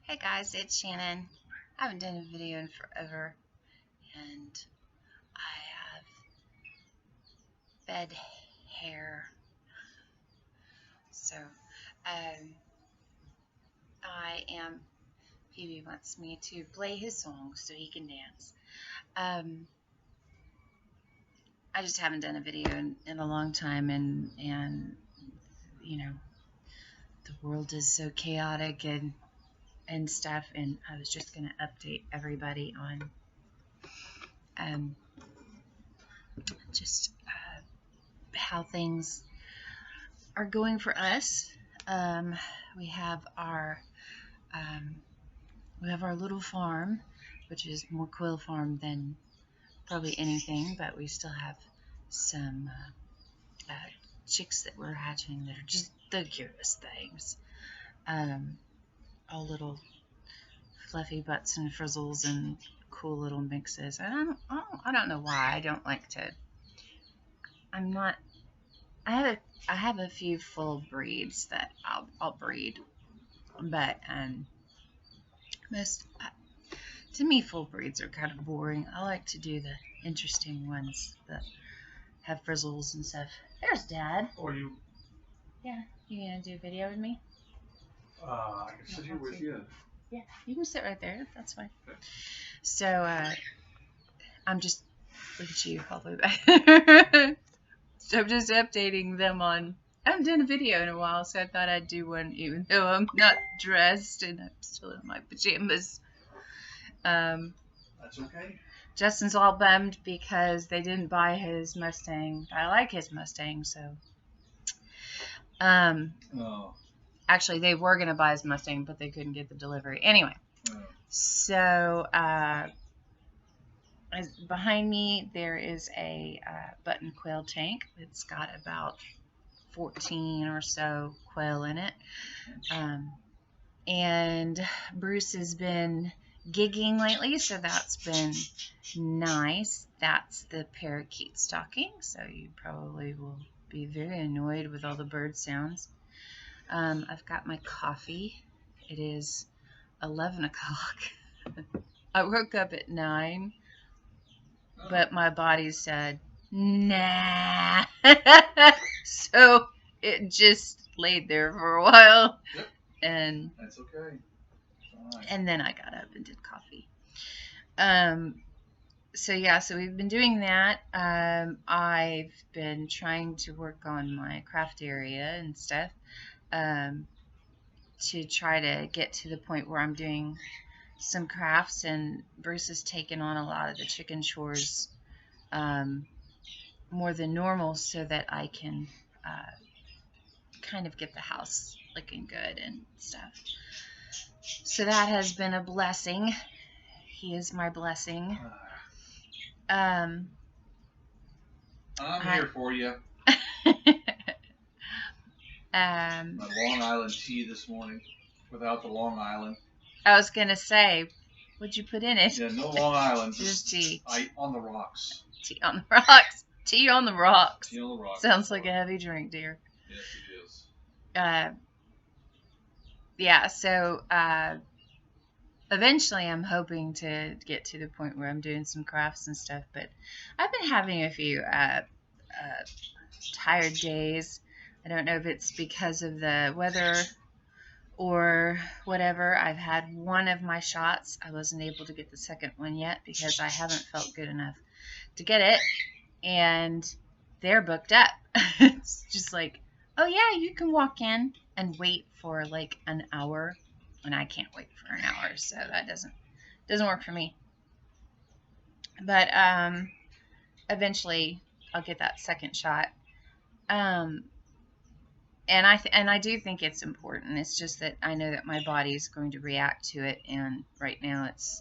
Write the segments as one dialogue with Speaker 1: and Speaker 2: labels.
Speaker 1: Hey guys, it's Shannon. I haven't done a video in forever, and I have bed hair. So, Phoebe wants me to play his song so he can dance. I just haven't done a video in a long time, and you know, the world is so chaotic and stuff, and I was just going to update everybody on just how things are going for us. We have our little farm, which is more quail farm than probably anything, but we still have some chicks that we're hatching that are just the cutest things. All little fluffy butts and frizzles and cool little mixes. And I don't know why I don't like to. I have a few full breeds that I'll breed, but to me, full breeds are kind of boring. I like to do the interesting ones that have frizzles and stuff. There's Dad.
Speaker 2: Or you?
Speaker 1: Yeah, you gonna do a video with me?
Speaker 2: I can sit here with you.
Speaker 1: Yeah, you can sit right there. That's fine.
Speaker 2: Okay.
Speaker 1: So, I'm just, look at you all the way back. So I'm just updating them on, I haven't done a video in a while, so I thought I'd do one even though I'm not dressed and I'm still in my pajamas.
Speaker 2: That's okay.
Speaker 1: Justin's all bummed because they didn't buy his Mustang. I like his Mustang, so.
Speaker 2: Oh.
Speaker 1: Actually, they were going to buy his Mustang, but they couldn't get the delivery. Anyway, so behind me there is a button quail tank. It's got about 14 or so quail in it. And Bruce has been gigging lately, so that's been nice. That's the parakeet stalking, so you probably will be very annoyed with all the bird sounds. I've got my coffee. It is 11 o'clock. I woke up at 9, but my body said, nah. So it just laid there for a while.
Speaker 2: Yep.
Speaker 1: And
Speaker 2: that's okay. Fine.
Speaker 1: And then I got up and did coffee. So we've been doing that. I've been trying to work on my craft area and stuff to try to get to the point where I'm doing some crafts, and Bruce has taken on a lot of the chicken chores more than normal so that I can kind of get the house looking good and stuff. So that has been a blessing. He is my blessing.
Speaker 2: I'm here for you. My Long Island tea this morning, without the Long Island.
Speaker 1: I was gonna say, what'd you put in it?
Speaker 2: Yeah, no Long Island.
Speaker 1: Just tea.
Speaker 2: On the rocks.
Speaker 1: Tea on the rocks. Tea on the rocks.
Speaker 2: Tea on the rocks.
Speaker 1: Sounds like a heavy drink, dear.
Speaker 2: Yes, it is.
Speaker 1: Yeah, so eventually I'm hoping to get to the point where I'm doing some crafts and stuff, but I've been having a few tired days. I don't know if it's because of the weather or whatever. I've had one of my shots. I wasn't able to get the second one yet because I haven't felt good enough to get it, and they're booked up. It's just like, oh yeah, you can walk in and wait for like an hour, and I can't wait for an hour, so that doesn't work for me. But eventually I'll get that second shot. And I do think it's important. It's just that I know that my body is going to react to it, and right now it's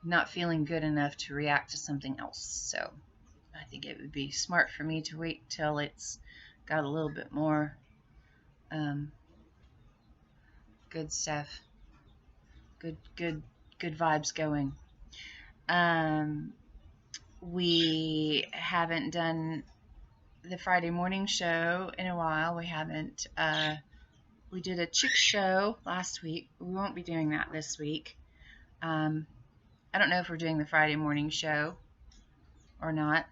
Speaker 1: not feeling good enough to react to something else. So I think it would be smart for me to wait till it's got a little bit more good stuff, good vibes going. We haven't done the Friday morning show in a while. We we did a chick show last week. We won't be doing that this week. I don't know if we're doing the Friday morning show or not.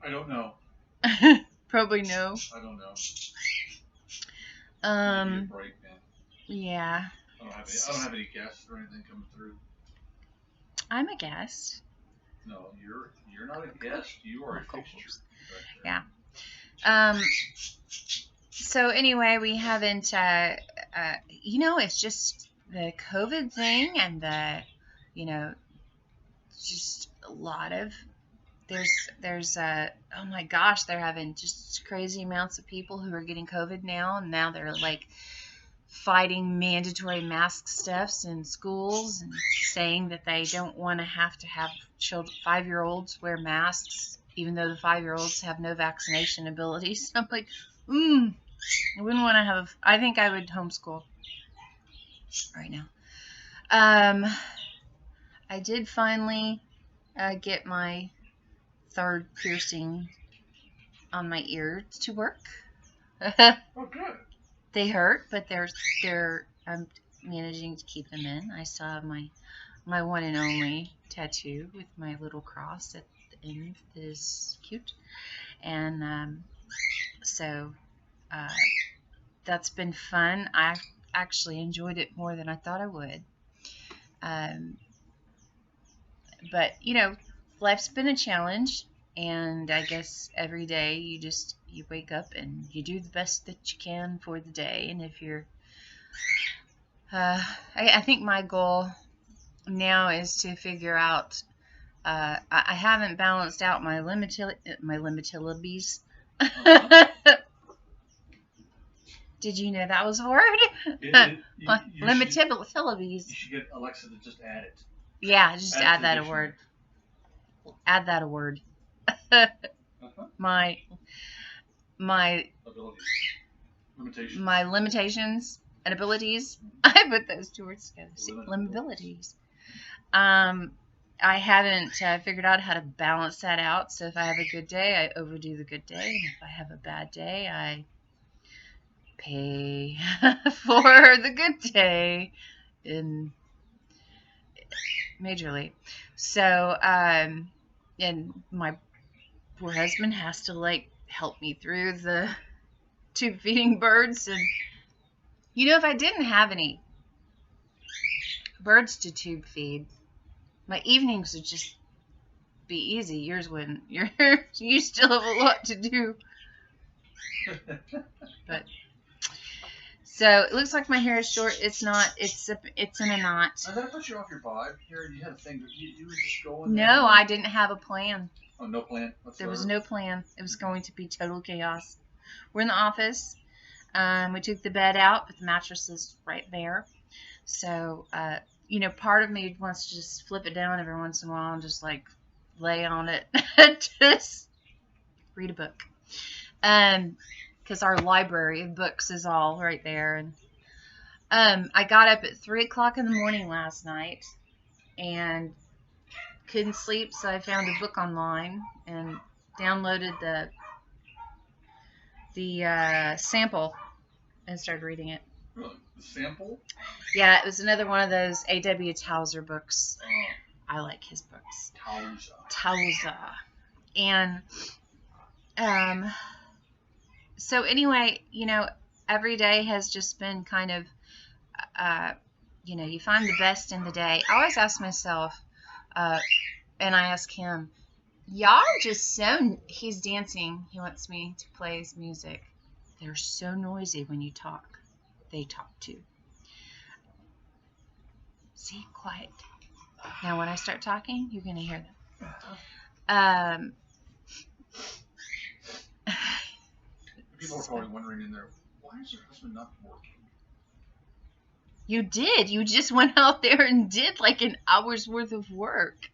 Speaker 2: I don't know.
Speaker 1: Probably no.
Speaker 2: I don't know. Give me a break, man.
Speaker 1: Yeah.
Speaker 2: I don't have any guests or anything coming through.
Speaker 1: I'm a guest.
Speaker 2: No, you're not a guest. You are a fixture.
Speaker 1: Yeah. So anyway, we haven't. It's just the COVID thing, and just a lot of there's oh my gosh, they're having just crazy amounts of people who are getting COVID now, and now they're like fighting mandatory mask stuffs in schools and saying that they don't want to have 5-year-olds wear masks, even though the 5-year-olds have no vaccination abilities. I'm like, I wouldn't want to have. I think I would homeschool right now. I did finally get my 3rd piercing on my ear to work.
Speaker 2: Oh, good.
Speaker 1: They hurt, but I'm managing to keep them in. I still have my one and only tattoo with my little cross at the end that is cute, and so that's been fun. I actually enjoyed it more than I thought I would. But life's been a challenge, and I guess every day you wake up and you do the best that you can for the day. And if you're I think my goal now is to figure out I haven't balanced out my limitabilities. Did you know that was a word? Limitabilities.
Speaker 2: You should get Alexa to just add it.
Speaker 1: Yeah, just add that a word. Add that a word. My
Speaker 2: abilities. Limitations.
Speaker 1: My limitations and abilities. I put those 2 words together. Limabilities. I haven't figured out how to balance that out. So if I have a good day, I overdo the good day. And if I have a bad day, I pay for the good day in majorly. So, and my poor husband has to help me through the tube feeding birds. And if I didn't have any birds to tube feed, my evenings would just be easy. Yours wouldn't. You still have a lot to do. But so it looks like my hair is short. It's not. It's in a knot.
Speaker 2: I gotta put you off your vibe. Here, you had a thing. You were just going.
Speaker 1: No, I didn't have a plan.
Speaker 2: Oh, no plan.
Speaker 1: There was no plan. It was going to be total chaos. We're in the office. We took the bed out, but the mattress is right there. So, part of me wants to just flip it down every once in a while and just lay on it, just read a book. Because our library of books is all right there. And I got up at 3 o'clock in the morning last night and couldn't sleep, so I found a book online and downloaded the sample and started reading it.
Speaker 2: Really? The sample?
Speaker 1: Yeah, it was another one of those A.W. Tozer books. I like his books. Tozer. And so anyway, every day has just been kind of, you find the best in the day. I always ask myself, and I ask him, y'all are just so, he's dancing. He wants me to play his music. They're so noisy when you talk. They talk too. See, quiet. Now when I start talking, you're going to hear them.
Speaker 2: People are probably wondering in there, why is your husband not working?
Speaker 1: You did. You just went out there and did an hour's worth of work.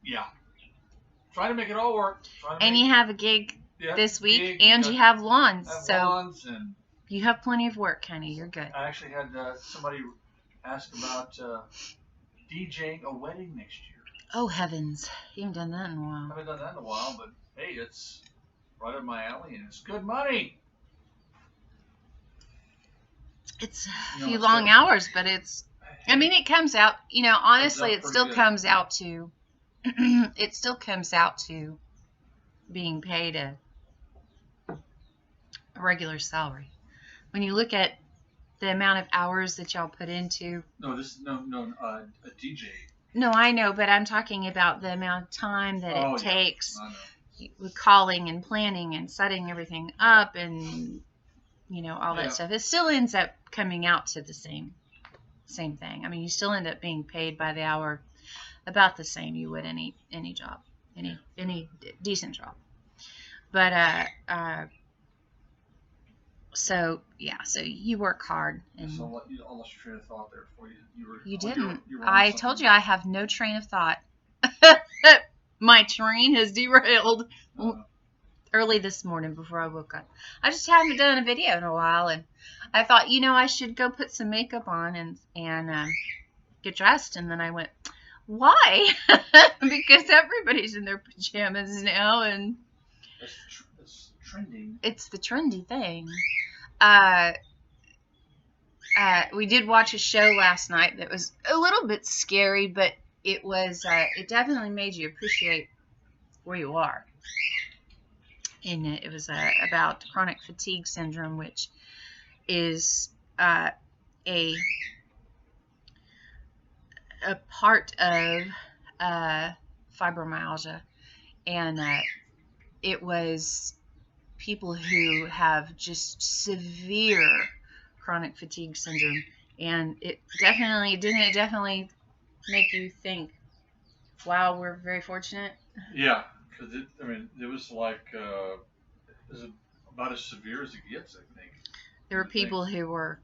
Speaker 2: Yeah. Trying to make it all work.
Speaker 1: And you have a gig this week, and you have lawns.
Speaker 2: And
Speaker 1: you have plenty of work, honey. You're good.
Speaker 2: I actually had somebody ask about DJing a wedding next year.
Speaker 1: Oh, heavens. You haven't done that in a while.
Speaker 2: I haven't done that in a while, but hey, it's right up my alley, and it's good money.
Speaker 1: It's a
Speaker 2: No,
Speaker 1: few
Speaker 2: it's
Speaker 1: long
Speaker 2: good.
Speaker 1: hours, but it's. I mean, it comes out. You know, honestly,
Speaker 2: out
Speaker 1: it
Speaker 2: pretty
Speaker 1: still
Speaker 2: good.
Speaker 1: comes out to. It still comes out to being paid a regular salary. When you look at the amount of hours that y'all put into.
Speaker 2: No, a DJ.
Speaker 1: No, I know, but I'm talking about the amount of time that
Speaker 2: Oh
Speaker 1: it
Speaker 2: yeah,
Speaker 1: takes
Speaker 2: I know.
Speaker 1: with calling and planning and setting everything up and all that
Speaker 2: Yeah.
Speaker 1: stuff. It still ends up coming out to the same thing. I mean, you still end up being paid by the hour about the same you would any job, any decent job. But so yeah, so you work hard and
Speaker 2: So I lost your train of thought there for you.
Speaker 1: you didn't.
Speaker 2: You were on
Speaker 1: I
Speaker 2: something.
Speaker 1: told you I have no train of thought. My train has derailed early this morning before I woke up. I just haven't done a video in a while, and I thought, I should go put some makeup on and get dressed. And then I went, why? Because everybody's in their pajamas now, and
Speaker 2: it's trending.
Speaker 1: It's the trendy thing. We did watch a show last night that was a little bit scary, but it was it definitely made you appreciate where you are. And it was about chronic fatigue syndrome, which is a part of fibromyalgia, and it was people who have just severe chronic fatigue syndrome, and it definitely make you think, wow, we're very fortunate.
Speaker 2: Yeah, because it was like about as severe as it gets, I think.
Speaker 1: There were people who were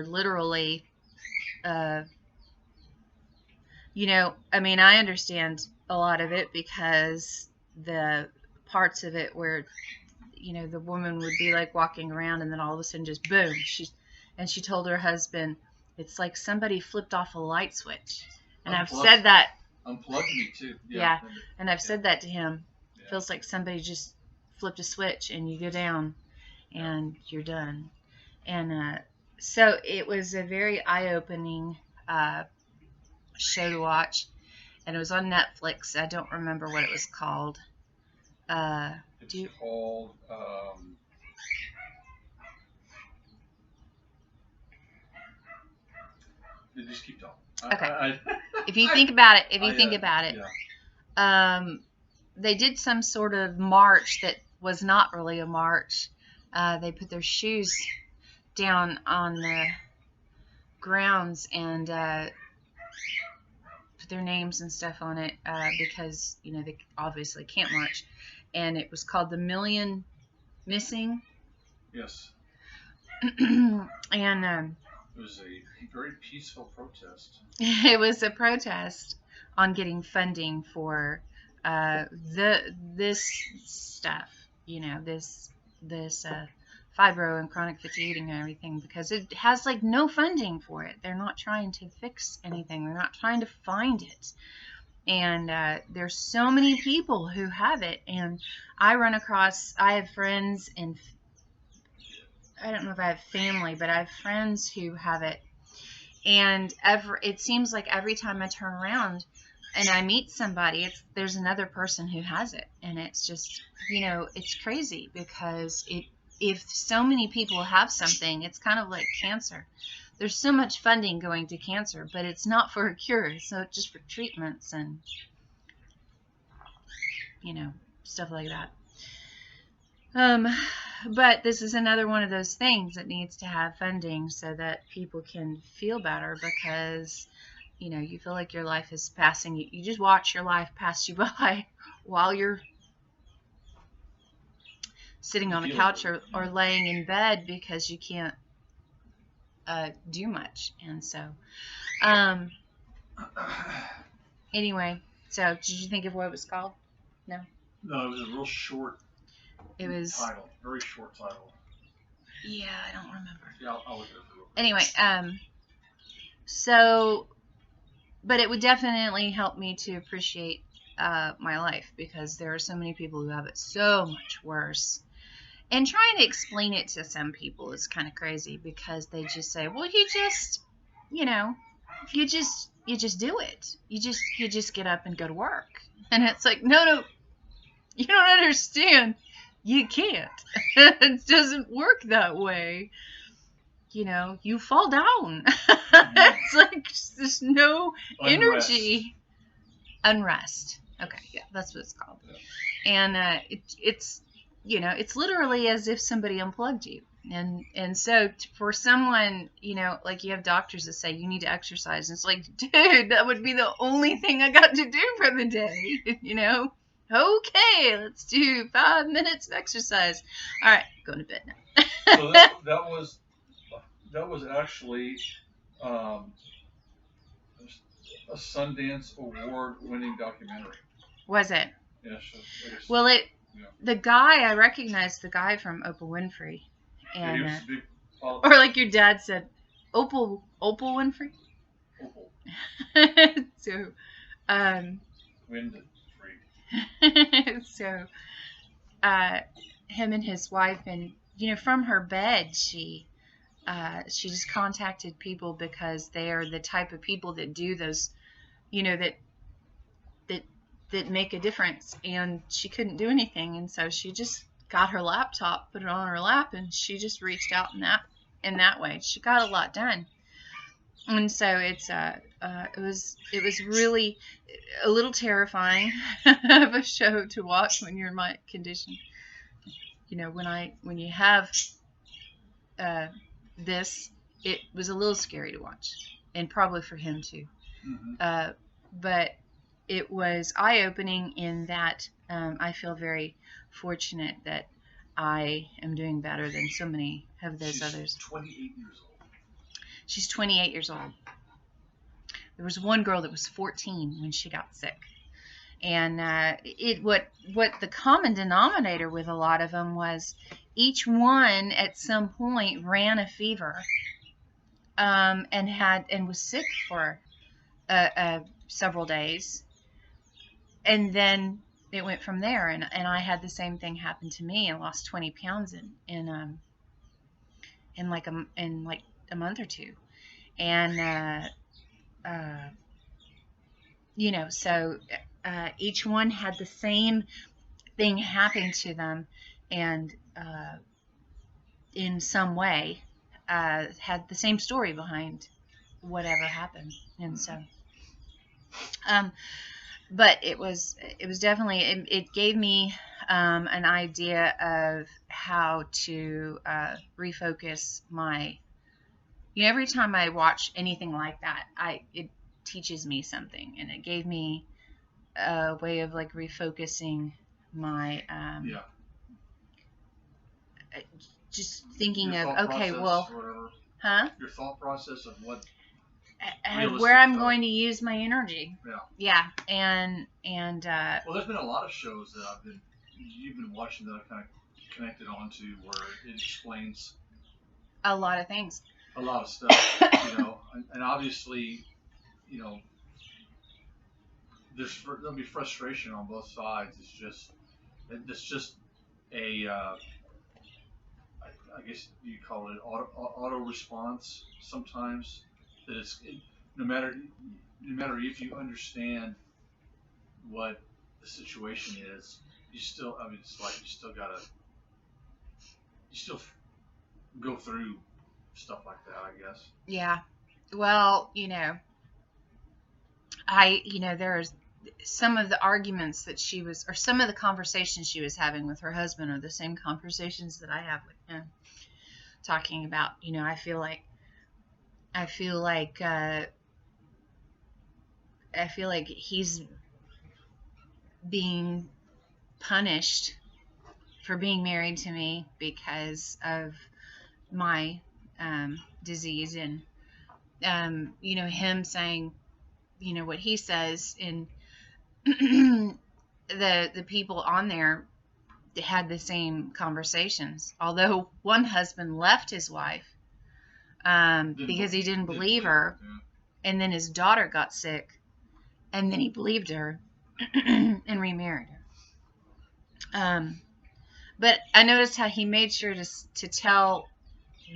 Speaker 1: literally, I mean, I understand a lot of it because the parts of it where, the woman would be like walking around and then all of a sudden just boom, she told her husband, it's like somebody flipped off a light switch. And I've said that.
Speaker 2: Unplugged me too.
Speaker 1: Yeah, and I've said that to him. It feels like somebody just flipped a switch and you go down and you're done. And so it was a very eye-opening show to watch, and it was on Netflix. I don't remember what it was called.
Speaker 2: It's called. You just keep talking.
Speaker 1: Okay. If you think about it, they did some sort of march that was not really a march. They put their shoes down on the grounds and put their names and stuff on it because they obviously can't march, and it was called the Million Missing.
Speaker 2: Yes.
Speaker 1: And
Speaker 2: it was a very peaceful protest.
Speaker 1: It was a protest on getting funding for this stuff, this fibro and chronic fatigue and everything, because it has like no funding for it. They're not trying to fix anything. They're not trying to find it. And there's so many people who have it, and I have friends, and I don't know if I have family, but I have friends who have it. And it seems like every time I turn around and I meet somebody, there's another person who has it. And it's just, it's crazy because if so many people have something, it's kind of like cancer. There's so much funding going to cancer, but it's not for a cure. It's not just for treatments and, stuff like that. But this is another one of those things that needs to have funding so that people can feel better, because, you feel like your life is passing you. You just watch your life pass you by while you're sitting on the couch or laying in bed because you can't do much. And so, anyway, so did you think of what it was called? No?
Speaker 2: No, it was a real short
Speaker 1: title.
Speaker 2: Very short title.
Speaker 1: Yeah, I don't remember.
Speaker 2: Yeah, I'll look it up real quick.
Speaker 1: Anyway, so, but it would definitely help me to appreciate my life, because there are so many people who have it so much worse. And trying to explain it to some people is kind of crazy, because they just say, well, you just do it. You just get up and go to work. And it's like, no, you don't understand. You can't. It doesn't work that way. You fall down. It's like there's no energy. Unrest. Okay, yeah, that's what it's called. Yeah. And it's literally as if somebody unplugged you. And so for someone, like, you have doctors that say you need to exercise, and it's like, dude, that would be the only thing I got to do for the day. Okay, let's do 5 minutes of exercise. All right, going to bed now.
Speaker 2: So that was actually a Sundance Award-winning documentary.
Speaker 1: Was it?
Speaker 2: Yes.
Speaker 1: Well, the guy, I recognized the guy from Oprah Winfrey, and or like your dad said, Opal Winfrey. Opal. So, so, him and his wife, and from her bed, she just contacted people, because they are the type of people that do those, that make a difference. And she couldn't do anything, and so she just got her laptop, put it on her lap, and she just reached out in that way. She got a lot done. And so it was really a little terrifying of a show to watch when you're in my condition. When you have this, it was a little scary to watch, and probably for him too. Mm-hmm. But it was eye-opening in that I feel very fortunate that I am doing better than so many of those others.
Speaker 2: 28 years old.
Speaker 1: She's 28 years old. There was one girl that was 14 when she got sick. And what the common denominator with a lot of them was each one at some point ran a fever, and was sick for several days, and then it went from there. And I had the same thing happen to me. I lost 20 pounds in like a month or two, and so each one had the same thing happen to them, and in some way had the same story behind whatever happened. And so but it was definitely, it gave me an idea of how to refocus my, every time I watch anything like that, it teaches me something, and it gave me a way of like refocusing my just thinking of, okay, well,
Speaker 2: your thought process of what
Speaker 1: where I'm going to use my energy.
Speaker 2: Yeah.
Speaker 1: And
Speaker 2: well, there's been a lot of shows that you've been watching that I've kind of connected onto, where it explains
Speaker 1: a lot of things,
Speaker 2: a lot of stuff, and obviously, there'll be frustration on both sides. It's just a I guess you call it auto response sometimes. That no matter if you understand what the situation is, you still, it's like you still go through stuff like that, I guess.
Speaker 1: Yeah. Well, there's some of the arguments that she was, or some of the conversations she was having with her husband, are the same conversations that I have with him, talking about, I feel like he's being punished for being married to me because of my disease, and him saying, what he says, and the people on there had the same conversations, although one husband left his wife because he didn't believe her, and then his daughter got sick, and then he believed her, and remarried her. But I noticed how he made sure to tell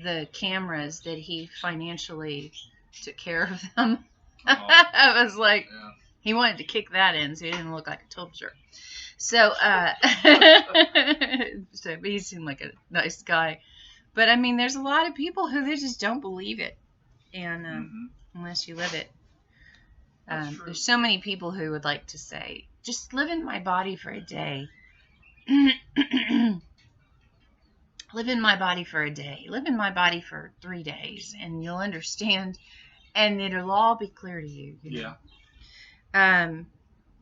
Speaker 1: the cameras that he financially took care of them. I was like,
Speaker 2: Yeah.
Speaker 1: he wanted to kick that in so he didn't look like a total jerk. So, so he seemed like a nice guy. But I mean, there's a lot of people who they just don't believe it, and unless you live it. There's so many people who would like to say, just live in my body for a day. Live in my body for a day. Live in my body for 3 days, and you'll understand, and it'll all be clear to you. You know?
Speaker 2: Yeah.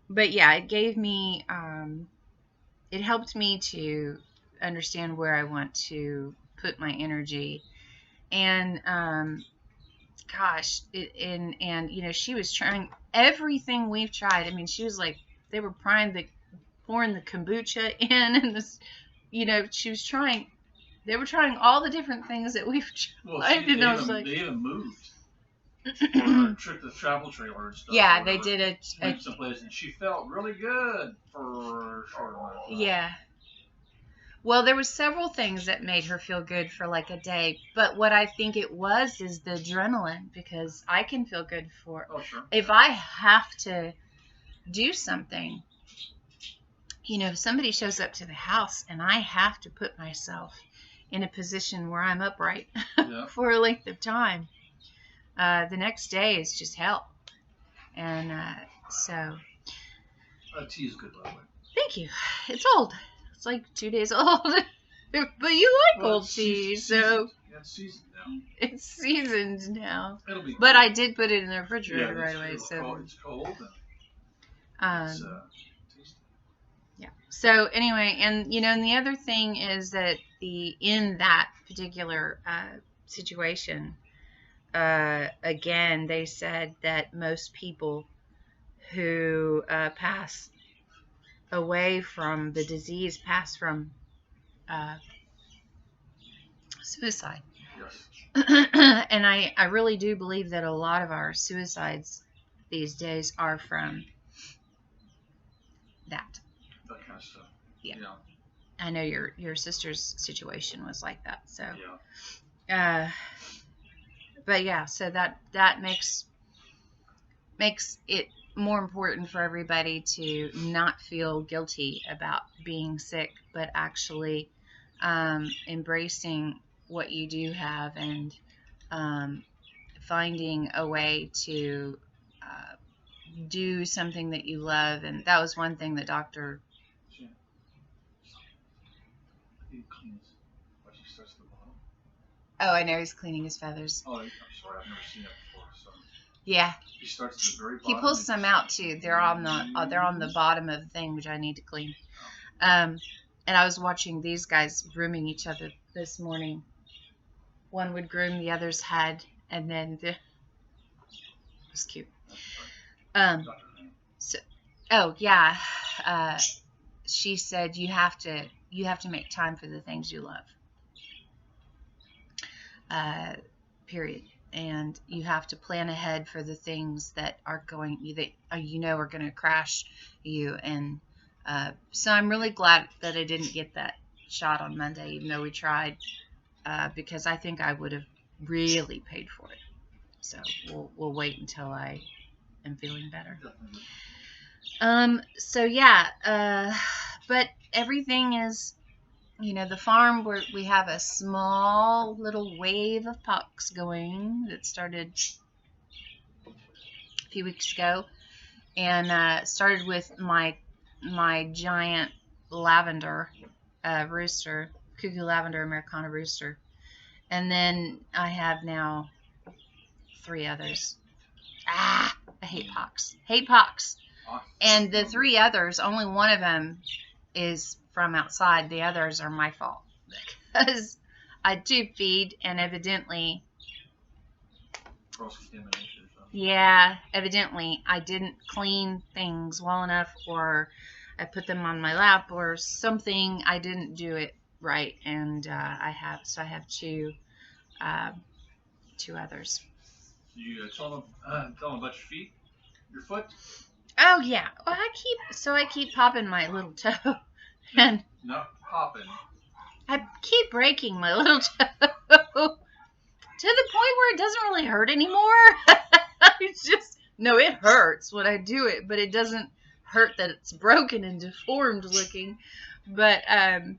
Speaker 1: But yeah, it gave me, it helped me to understand where I want to put my energy, and gosh, and you know, she was trying everything we've tried. I mean, she was like, they were pouring the kombucha in, and this, you know, she was trying. They were trying all the different things that we've tried.
Speaker 2: Well, they even moved. The travel trailer and stuff.
Speaker 1: Yeah, they did
Speaker 2: moved someplace, and she felt really good for a short amount of time.
Speaker 1: Yeah. Well, there was several things that made her feel good for like a day, but what I think it was is the adrenaline, because I can feel good for if I have to do something. You know, if somebody shows up to the house and I have to put myself in a position where I'm upright for a length of time, the next day is just hell. And so.
Speaker 2: Tea is good, by the way.
Speaker 1: Thank you. It's old. It's like 2 days old. But you like old tea, so.
Speaker 2: It's seasoned now.
Speaker 1: It's seasoned now.
Speaker 2: It'll be.
Speaker 1: But I did put it in the refrigerator right away, so.
Speaker 2: It's cold. It's tasty.
Speaker 1: Yeah. So anyway, and you know, and the other thing is that in that particular situation, again, they said that most people who pass away from the disease pass from suicide.
Speaker 2: Yes.
Speaker 1: And I really do believe that a lot of our suicides these days are from that.
Speaker 2: That kind of stuff.
Speaker 1: Yeah. I know your sister's situation was like that. So.
Speaker 2: Yeah.
Speaker 1: But yeah, so that makes it more important for everybody to not feel guilty about being sick, but actually embracing what you do have, and finding a way to do something that you love. And that was one thing the doctor. Oh, I know, he's cleaning his feathers.
Speaker 2: Oh, I'm sorry, I've never seen that before. So.
Speaker 1: Yeah.
Speaker 2: He starts at the very bottom.
Speaker 1: He pulls some out too. They're on the bottom of the thing, which I need to clean. And I was watching these guys grooming each other this morning. One would groom the other's head, and then it was cute. So, yeah. She said you have to make time for the things you love. Period. And you have to plan ahead for the things that are going to crash you. And so I'm really glad that I didn't get that shot on Monday, even though we tried, because I think I would have really paid for it. So we'll wait until I am feeling better. So yeah, but everything is. You know, the farm, where we have a small little wave of pucks going that started a few weeks ago, and started with my giant lavender rooster, cuckoo lavender Americana rooster, and then I have now 3 others. I hate pox. And the 3 others, only one of them is from outside. The others are my fault, because I tube feed, and evidently
Speaker 2: cross-contamination.
Speaker 1: Yeah, evidently I didn't clean things well enough, or I put them on my lap, or something. I didn't do it right, and I have 2 others.
Speaker 2: You tell them about your foot.
Speaker 1: Oh yeah. Well, I keep popping my little toe, and
Speaker 2: Not popping.
Speaker 1: I keep breaking my little toe to the point where it doesn't really hurt anymore. It's just no, it hurts when I do it, but it doesn't hurt that it's broken and deformed looking. But and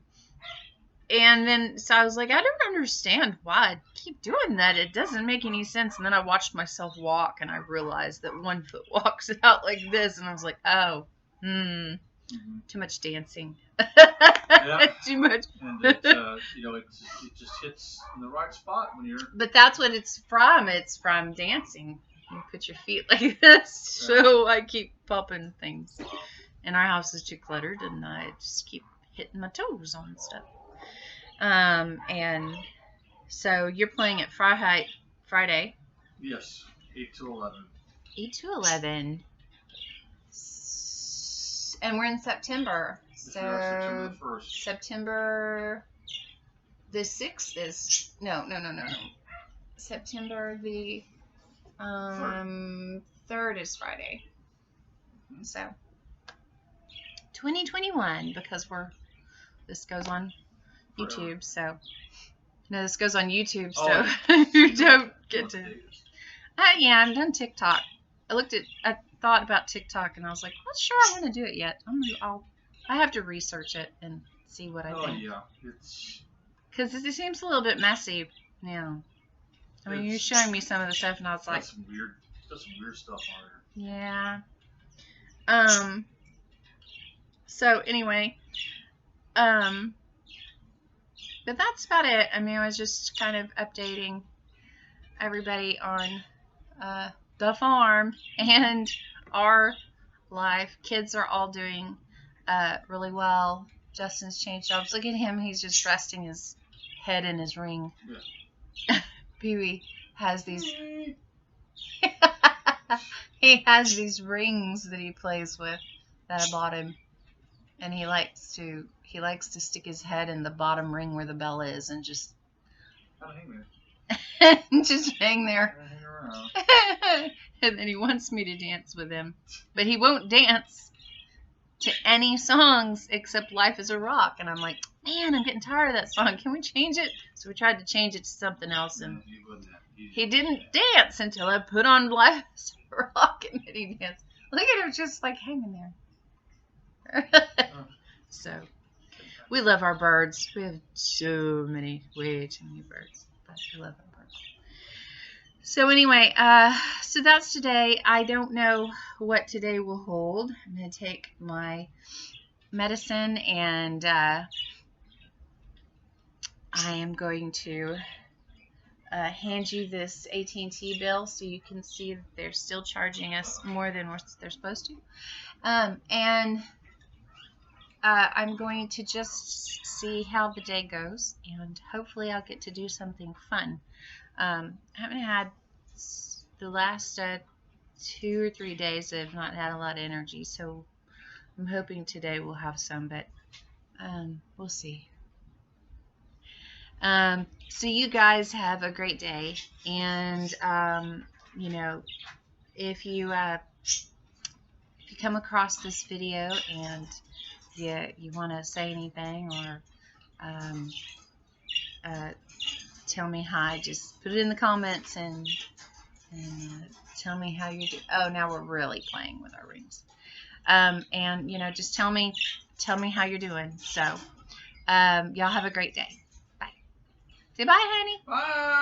Speaker 1: then so I was like, I don't understand why I keep doing that. It doesn't make any sense. And then I watched myself walk, and I realized that one foot walks out like this, and I was like, oh, too much dancing.
Speaker 2: Yeah.
Speaker 1: Too much.
Speaker 2: And it, it just hits in the right spot when you're.
Speaker 1: But that's what it's from. It's from dancing. You put your feet like this. So I keep popping things. And our house is too cluttered, and I just keep hitting my toes on stuff. And so you're playing at Friday.
Speaker 2: Yes, 8 to 11.
Speaker 1: 8 to 11. And we're in September. So
Speaker 2: September the 1st.
Speaker 1: September the 6th is no. September the 3rd is Friday. So 2021, because this goes on YouTube, so no, this goes on YouTube, so you don't get to. Yeah, I've done TikTok. I thought about TikTok, and I was like, not sure I want to do it yet. I have to research it and see what I think.
Speaker 2: Oh yeah, it's
Speaker 1: because it seems a little bit messy now. I mean, you're showing me some of the stuff, and I was like,
Speaker 2: some weird stuff on there.
Speaker 1: Yeah. So anyway, but that's about it. I mean, I was just kind of updating everybody on the farm and our life. Kids are all doing really well. Justin's changed jobs. Look at him. He's just resting his head in his ring. Yeah. Pee-wee has these... He has these rings that he plays with that I bought him. And he likes to stick his head in the bottom ring where the bell is and just... just hang there. And then he wants me to dance with him. But he won't dance to any songs except Life is a Rock. And I'm like, man, I'm getting tired of that song. Can we change it? So we tried to change it to something else. And he didn't dance until I put on Life is a Rock, and then he danced. Look at him just like hanging there. So we love our birds. We have way too many birds. But we love our birds. So anyway, so that's today. I don't know what today will hold. I'm going to take my medicine, and I am going to hand you this AT&T bill so you can see that they're still charging us more than they're supposed to. And I'm going to just see how the day goes, and hopefully I'll get to do something fun. I haven't had the last 2 or 3 days I've not had a lot of energy, so I'm hoping today we'll have some, but we'll see. So you guys have a great day, and if you come across this video and you want to say anything or tell me hi, just put it in the comments and tell me how you're doing. Oh, now we're really playing with our rings. And just tell me how you're doing. So y'all have a great day. Bye. Say bye, honey.
Speaker 2: Bye.